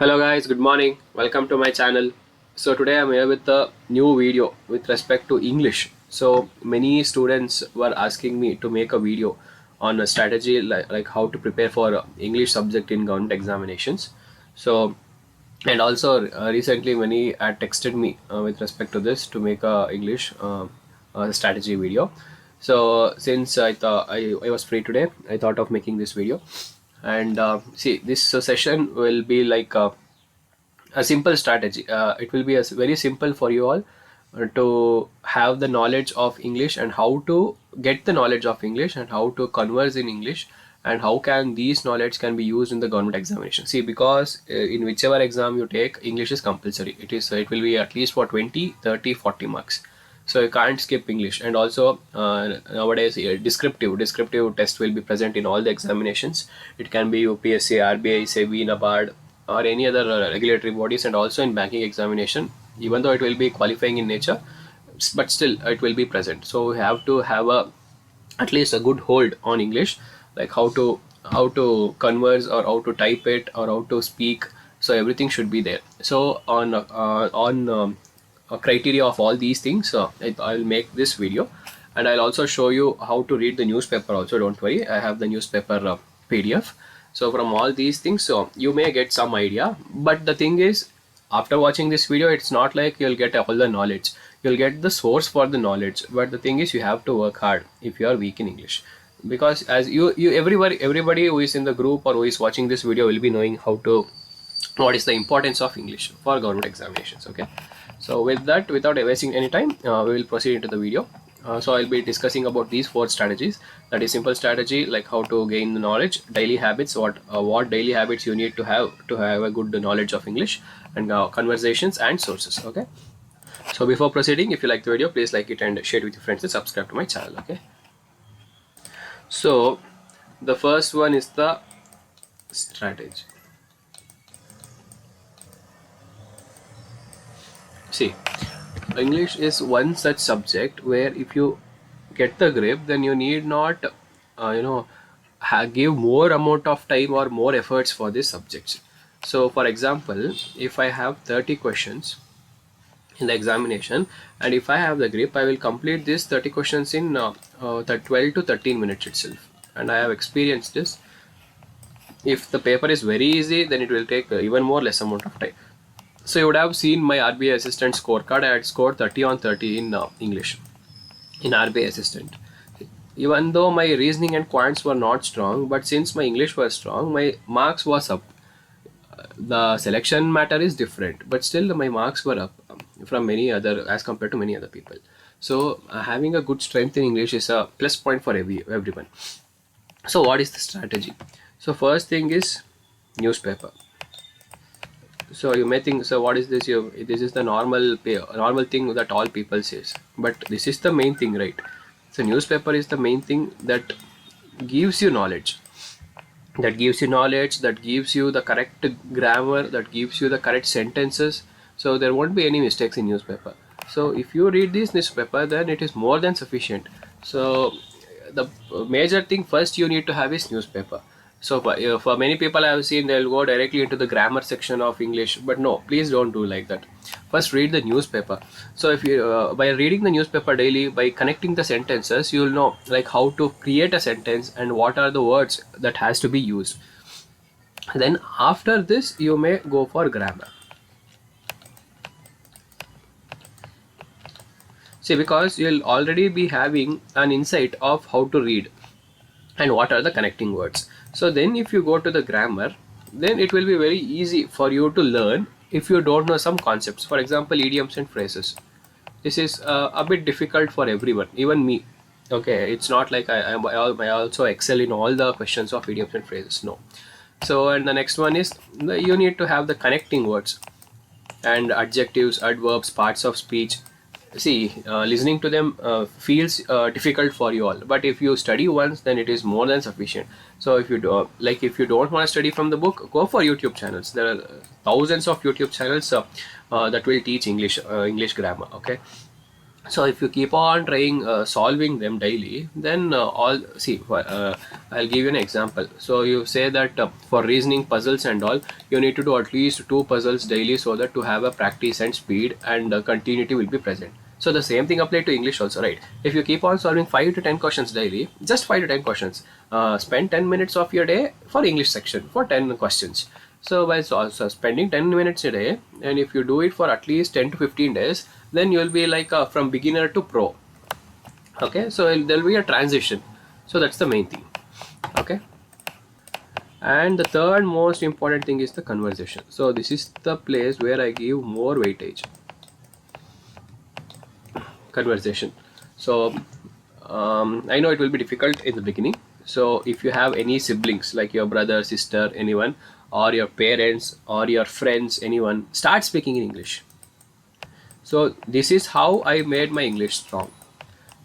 Hello guys, good morning. Welcome to my channel. So today I'm here with a new video with respect to English. So many students were asking me to make a video on a strategy like how to prepare for English subject in government examinations. So and also recently many had texted me with respect to this to make a English strategy video. So since I was free today, I thought of making this video. And see, this session will be like a simple strategy. It will be very simple for you all to have the knowledge of English and how to get the knowledge of English and how to converse in English and how can these knowledge can be used in the government examination. See, because in whichever exam you take, English is compulsory. It will be at least for 20, 30, 40 marks. So you can't skip English. And also nowadays descriptive test will be present in all the examinations. It can be UPSC, RBI, SEBI, NABARD, or any other regulatory bodies, and also in banking examination, even though it will be qualifying in nature, but still it will be present. So we have to have a at least a good hold on English, like how to converse or how to type it or how to speak. So everything should be there. So on a criteria of all these things, I'll make this video, and I'll also show you how to read the newspaper also. Don't worry, I have the newspaper PDF. So from all these things, so you may get some idea, but the thing is, after watching this video, it's not like you'll get all the knowledge. You'll get the source for the knowledge, but the thing is, you have to work hard if you are weak in English, because as you everybody who is in the group or who is watching this video will be knowing how to what is the importance of English for government examinations. Okay, so with that, without wasting any time, we will proceed into the video. So I'll be discussing about these four strategies. That is simple strategy, like how to gain the knowledge, daily habits, what daily habits you need to have a good knowledge of English, and conversations and sources. Okay, so before proceeding, if you like the video, please like it and share it with your friends and subscribe to my channel. Okay, so the first one is the strategy. See, English is one such subject where if you get the grip, then you need not, give more amount of time or more efforts for this subject. So, for example, if I have 30 questions in the examination, and if I have the grip, I will complete these 30 questions in 12 to 13 minutes itself. And I have experienced this. If the paper is very easy, then it will take even more less amount of time. So you would have seen my RBI assistant scorecard. I had scored 30 on 30 in English in RBI assistant. Even though my reasoning and quants were not strong, but since my English was strong, my marks was up. The selection matter is different, but still my marks were up from many other as compared to many other people. So having a good strength in English is a plus point for everyone. So what is the strategy? So first thing is newspaper. So you may think, so what is this? This is the normal thing that all people says, but this is the main thing, right? So newspaper is the main thing that gives you knowledge. That gives you the correct grammar, that gives you the correct sentences. So there won't be any mistakes in newspaper. So if you read this newspaper, then it is more than sufficient. So the major thing first you need to have is newspaper. So for many people I have seen, they'll go directly into the grammar section of English, but no, please don't do like that. First read the newspaper. So if you by reading the newspaper daily, by connecting the sentences, you will know like how to create a sentence and what are the words that has to be used. Then after this you may go for grammar. See, because you'll already be having an insight of how to read and what are the connecting words. So then if you go to the grammar, then it will be very easy for you to learn if you don't know some concepts. For example, idioms and phrases. This is a bit difficult for everyone, even me. Okay, it's not like I also excel in all the questions of idioms and phrases. No. So and the next one is you need to have the connecting words and adjectives, adverbs, parts of speech. See, listening to them feels difficult for you all, but if you study once, then it is more than sufficient. So if you do, if you don't want to study from the book, go for YouTube channels. There are thousands of YouTube channels that will teach English grammar. Okay, So if you keep on trying solving them daily, then I'll give you an example. So you say that for reasoning puzzles and all, you need to do at least 2 puzzles daily, so that to have a practice and speed and continuity will be present. So the same thing apply to English also, right? If you keep on solving 5 to 10 questions daily, just 5 to 10 questions, spend 10 minutes of your day for English section for 10 questions. So by spending 10 minutes a day, and if you do it for at least 10 to 15 days, then you will be like from beginner to pro. Okay, so there will be a transition. So that's the main thing. Okay, and the third most important thing is the conversation. So this is the place where I give more weightage. Conversation. So I know it will be difficult in the beginning. So if you have any siblings like your brother, sister, anyone, or your parents or your friends, anyone, start speaking in English. So this is how I made my English strong.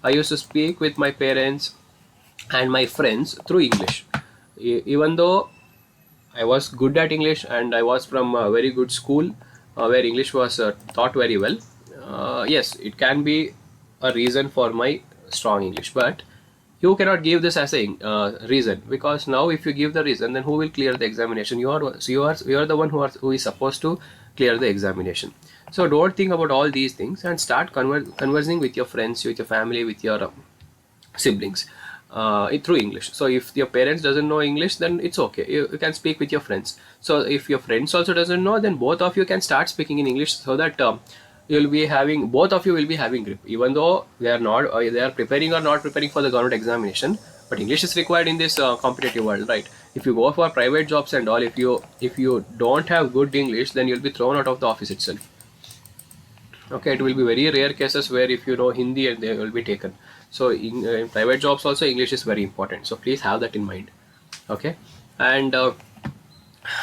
I used to speak with my parents and my friends through English. Even though I was good at English and I was from a very good school where English was taught very well, yes, it can be a reason for my strong English. But you cannot give this as a reason, because now if you give the reason, then who will clear the examination? You are the one who is supposed to clear the examination. So don't think about all these things and start conversing with your friends, with your family, with your siblings through English. So if your parents doesn't know English, then it's okay, you can speak with your friends. So if your friends also doesn't know, then both of you can start speaking in English, so that you'll be having, both of you will be having grip, even though they are not they are preparing or not preparing for the government examination. But English is required in this competitive world, right? If you go for private jobs and all, if you don't have good English, then you'll be thrown out of the office itself. Okay, it will be very rare cases where if you know Hindi and they will be taken. So in private jobs also, English is very important, so please have that in mind. Okay, and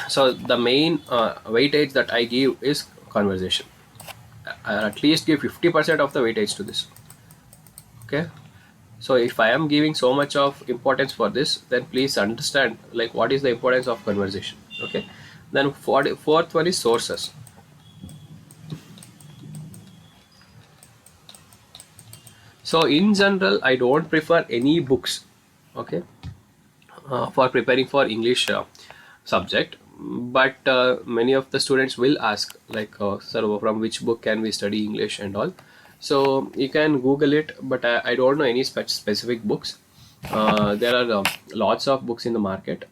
so the main weightage that I give is conversation. I'll at least give 50% of the weightage to this. Okay, so if I am giving so much of importance for this, then please understand like what is the importance of conversation. Okay, then fourth one is sources. So in general, I don't prefer any books, okay, for preparing for English subject. But many of the students will ask like, sir, from which book can we study English and all. So you can Google it, but I don't know any specific books. There are lots of books in the market.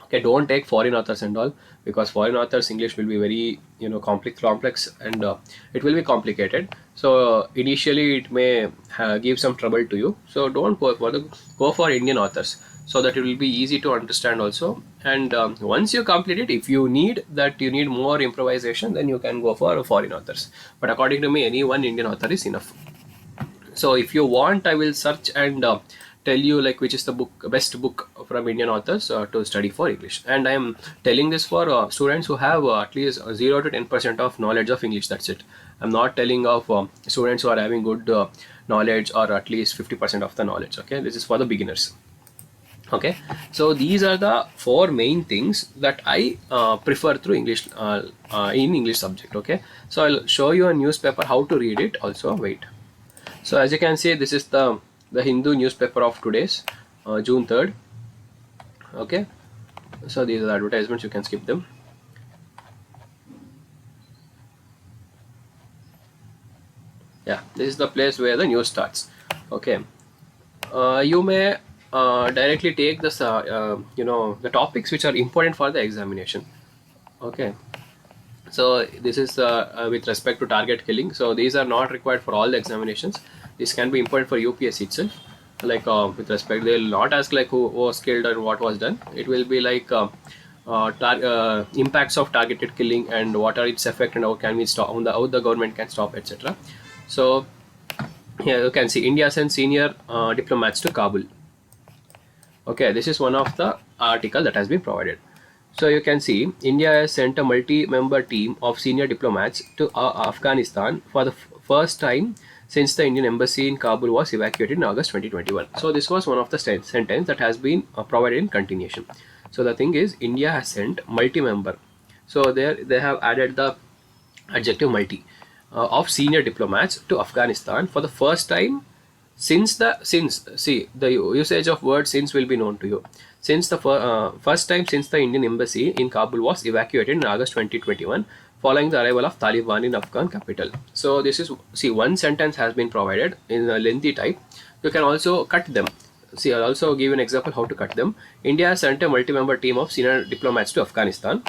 Okay, don't take foreign authors and all, because foreign authors English will be very complex, and it will be complicated. So initially it may give some trouble to you. So don't go for Indian authors, so that it will be easy to understand also. And once you complete it, if you need more improvisation, then you can go for foreign authors. But according to me, any one Indian author is enough. So if you want, I will search and tell you like which is the best book from Indian authors to study for English. And I am telling this for students who have at least 0 to 10% of knowledge of English. That's it. I'm not telling of students who are having good knowledge, or at least 50% of the knowledge. Okay, this is for the beginners. Okay, so these are the 4 main things that I prefer through English in English subject. Okay, so I'll show you a newspaper how to read it also. Wait. So as you can see, this is the Hindu newspaper of today's June 3rd. Okay, so these are the advertisements, you can skip them. Yeah, this is the place where the news starts. Okay, you may directly take this the topics which are important for the examination. Okay, so this is with respect to target killing. So these are not required for all the examinations. This can be important for UPSC itself. Like with respect, they will not ask like who was killed and what was done. It will be like impacts of targeted killing and what are its effect, and how can we stop, how the government can stop, etc. So here you can see India sends senior diplomats to Kabul. Okay, this is one of the article that has been provided. So you can see India has sent a multi-member team of senior diplomats to Afghanistan for the first time since the Indian embassy in Kabul was evacuated in August 2021. So this was one of the sentence that has been provided in continuation. So the thing is, India has sent multi-member. So there they have added the adjective multi. of senior diplomats to Afghanistan for the first time since the usage of word since will be known to you. Since the first time since the Indian embassy in Kabul was evacuated in August 2021 following the arrival of Taliban in Afghan capital. So this is, see, one sentence has been provided in a lengthy type. You can also cut them. See, I'll also give an example how to cut them. India has sent a multi-member team of senior diplomats to Afghanistan.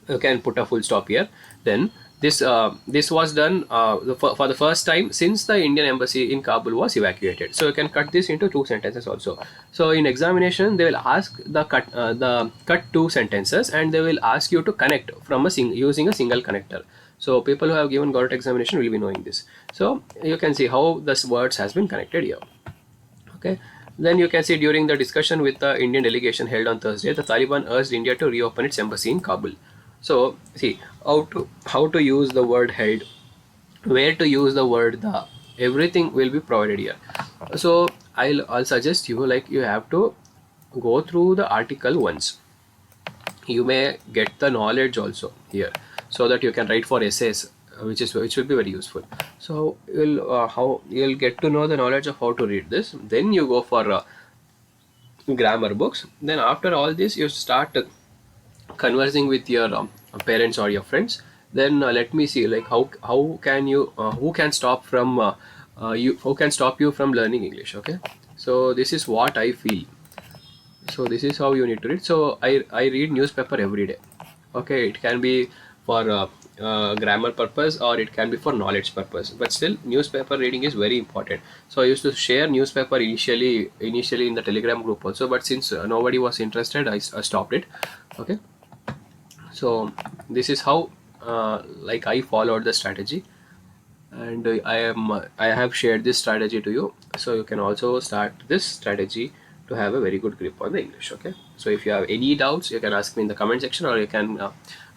You can put a full stop here. Then this was done for the first time since the Indian embassy in Kabul was evacuated. So you can cut this into two sentences also. So in examination they will ask the cut two sentences, and they will ask you to connect from using a single connector. So people who have given government examination will be knowing this. So you can see how this words has been connected here. Okay. Then you can see during the discussion with the Indian delegation held on Thursday, the Taliban urged India to reopen its embassy in Kabul. So see how to use the word held, where to use the word the, everything will be provided here. So I'll suggest you, like, you have to go through the article once. You may get the knowledge also here, so that you can write for essays, which will be very useful. So you'll get to know the knowledge of how to read this. Then you go for grammar books. Then after all this, you start conversing with your parents or your friends. Then let me see, like, how can you who can stop from who can stop you from learning English. Okay, so this is what I feel. So this is how you need to read. So I read newspaper every day. Okay, it can be for grammar purpose, or it can be for knowledge purpose, but still newspaper reading is very important. So I used to share newspaper initially in the Telegram group also, but since nobody was interested, I stopped it. Okay, so this is how like I followed the strategy, and I have shared this strategy to you. So you can also start this strategy to have a very good grip on the English. Okay, so if you have any doubts, you can ask me in the comment section, or you can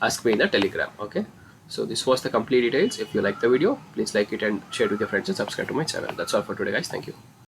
ask me in the Telegram. Okay, so this was the complete details. If you like the video, please like it and share it with your friends and subscribe to my channel. That's all for today, guys. Thank you.